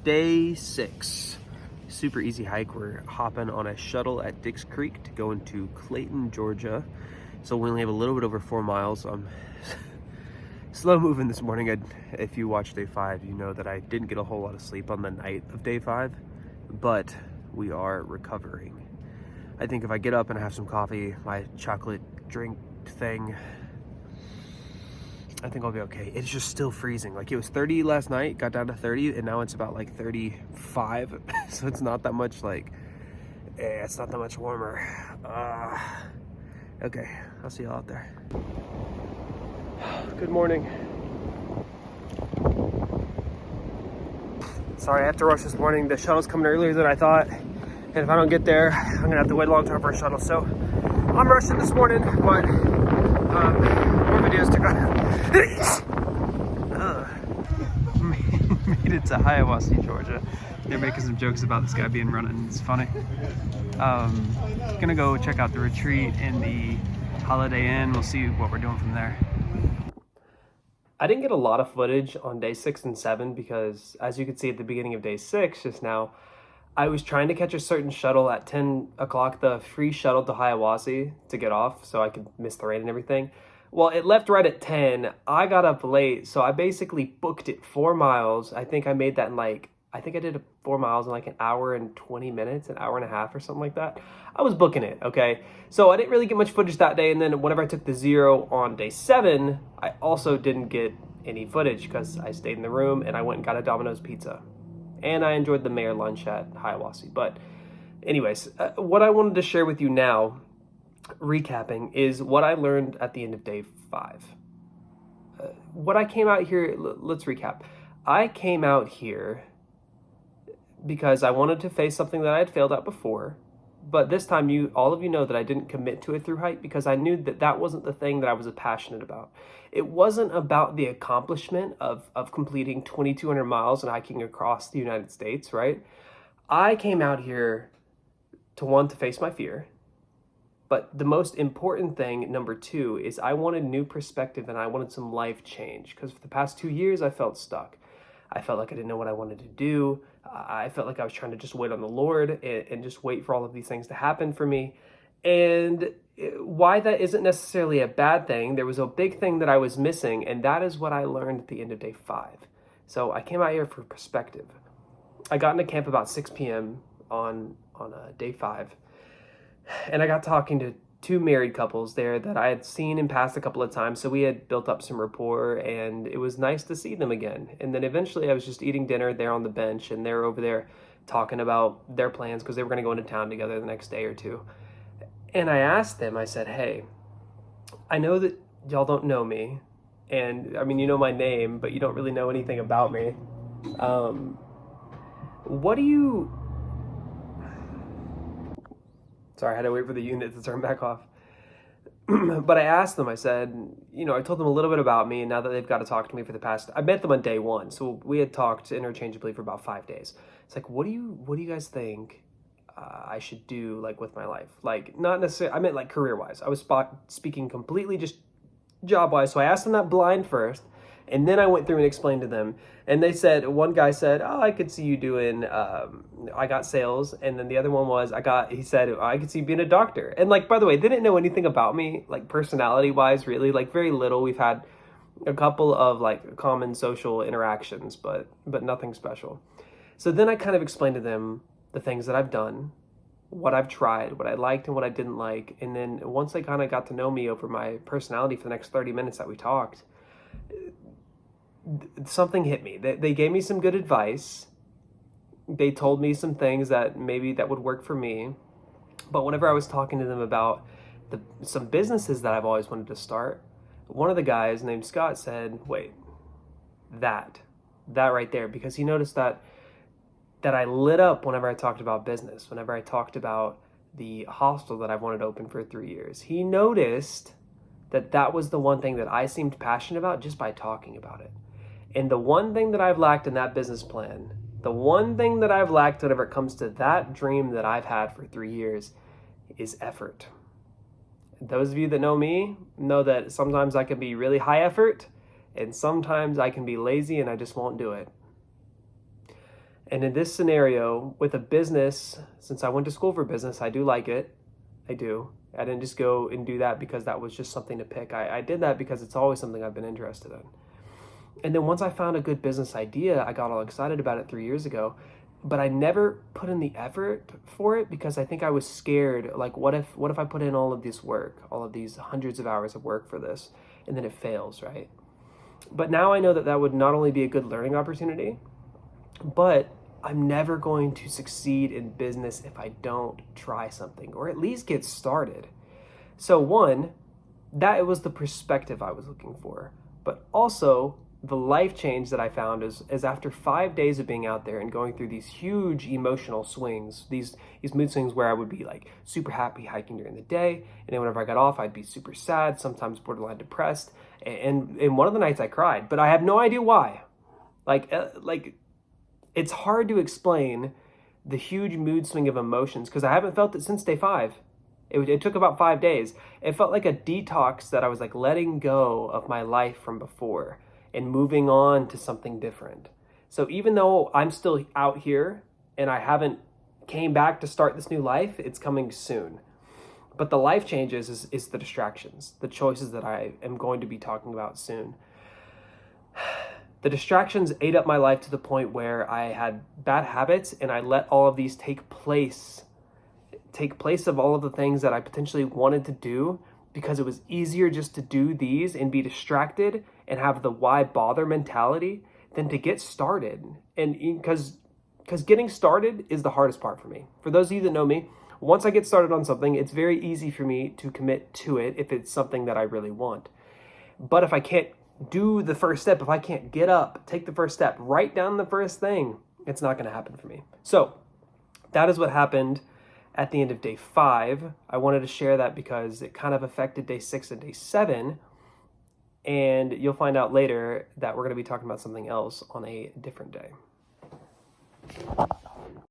Day 6. Super easy hike. We're hopping on a shuttle at Dix Creek to go into Clayton, Georgia. So we only have a little bit over 4 miles. I'm slow moving this morning. If you watch day 5, you know that I didn't get a whole lot of sleep on the night of day 5, but we are recovering. I think if I get up and have some coffee, my chocolate drink thing, I think I'll be okay. It's just still freezing. Like, it was 30 last night, got down to 30, and now it's about like 35. So it's not that much, it's not that much warmer. Okay, I'll see y'all out there. Good morning. Sorry, I have to rush this morning. The shuttle's coming earlier than I thought. And if I don't get there, I'm gonna have to wait a long time for a shuttle. So I'm rushing this morning, but more videos to go. Made it to Hiawassee, Georgia. They're making some jokes about this guy being running. It's funny. Gonna go check out the retreat in the Holiday Inn. We'll see what we're doing from there. I didn't get a lot of footage on day 6 and 7 because, as you can see at the beginning of day 6 just now, I was trying to catch a certain shuttle at 10 o'clock, the free shuttle to Hiawassee, to get off so I could miss the rain and everything. Well, it left right at 10. I got up late, so I basically booked it 4 miles. I think I made that in I think I did 4 miles in an hour and 20 minutes, an hour and a half or something like that. I was booking it, okay? So I didn't really get much footage that day, and then whenever I took the 0 on day 7, I also didn't get any footage because I stayed in the room and I went and got a Domino's pizza. And I enjoyed the mayor lunch at Hiawassee. But anyways, what I wanted to share with you now, recapping, is what I learned at the end of day 5. What I came out here, let's recap. I came out here because I wanted to face something that I had failed at before. But this time, all of you know that I didn't commit to a through hike because I knew that that wasn't the thing that I was passionate about. It wasn't about the accomplishment of completing 2,200 miles and hiking across the United States, right? I came out here to want to face my fear. But the most important thing, number 2, is I wanted new perspective and I wanted some life change. Because for the past 2 years, I felt stuck. I felt like I didn't know what I wanted to do. I felt like I was trying to just wait on the Lord and just wait for all of these things to happen for me. And why that isn't necessarily a bad thing, there was a big thing that I was missing, and that is what I learned at the end of day 5. So I came out here for perspective. I got into camp about 6 p.m. on day 5, and I got talking to 2 married couples there that I had seen and passed a couple of times, so we had built up some rapport, and it was nice to see them again. And then eventually I was just eating dinner there on the bench, and they were over there talking about their plans because they were going to go into town together the next day or two. And I asked them, I said, hey, I know that y'all don't know me, and I mean, you know my name, but you don't really know anything about me. What do you... Sorry, I had to wait for the unit to turn back off. But I asked them, I said, I told them a little bit about me, and now that they've got to talk to me for the past... I met them on day 1, so we had talked interchangeably for about 5 days. It's like, what do you guys think I should do with my life? Not necessarily, I meant career-wise. I was speaking completely just job-wise, so I asked them that blind first, and then I went through and explained to them, and they said, one guy said, oh, I could see you doing, I got sales, and then the other one was, he said, I could see you being a doctor. And by the way, they didn't know anything about me, personality-wise, really, very little. We've had a couple of common social interactions, but nothing special. So then I kind of explained to them the things that I've done, what I've tried, what I liked and what I didn't like. And then once they kind of got to know me over my personality for the next 30 minutes that we talked, something hit me. They gave me some good advice. They told me some things that maybe that would work for me. But whenever I was talking to them about some businesses that I've always wanted to start, one of the guys named Scott said, wait, that right there, because he noticed that I lit up whenever I talked about business, whenever I talked about the hostel that I've wanted to open for 3 years. He noticed that was the one thing that I seemed passionate about just by talking about it. And the one thing that I've lacked in that business plan, the one thing that I've lacked whenever it comes to that dream that I've had for 3 years is effort. Those of you that know me know that sometimes I can be really high effort and sometimes I can be lazy and I just won't do it. And in this scenario, with a business, since I went to school for business, I do like it. I do. I didn't just go and do that because that was just something to pick. I did that because it's always something I've been interested in. And then once I found a good business idea, I got all excited about it 3 years ago, but I never put in the effort for it because I think I was scared. Like, what if I put in all of this work, all of these hundreds of hours of work for this, and then it fails, right? But now I know that that would not only be a good learning opportunity, but I'm never going to succeed in business if I don't try something or at least get started. So one, that it was the perspective I was looking for, but also the life change that I found is after 5 days of being out there and going through these huge emotional swings, these mood swings where I would be like super happy hiking during the day, and then whenever I got off, I'd be super sad, sometimes borderline depressed, and one of the nights I cried, but I have no idea why. Like it's hard to explain the huge mood swing of emotions because I haven't felt it since day 5. It took about 5 days. It felt like a detox that I was like letting go of my life from before and moving on to something different. So even though I'm still out here and I haven't came back to start this new life, it's coming soon. But the life changes is the distractions, the choices that I am going to be talking about soon. The distractions ate up my life to the point where I had bad habits and I let all of these take place of all of the things that I potentially wanted to do because it was easier just to do these and be distracted and have the why bother mentality than to get started. And because getting started is the hardest part for me. For those of you that know me, once I get started on something, it's very easy for me to commit to it if it's something that I really want. But if I can't do the first step, if I can't get up, take the first step, write down the first thing, it's not going to happen for me. So that is what happened at the end of day 5. I wanted to share that because it kind of affected day 6 and day 7. And you'll find out later that we're going to be talking about something else on a different day.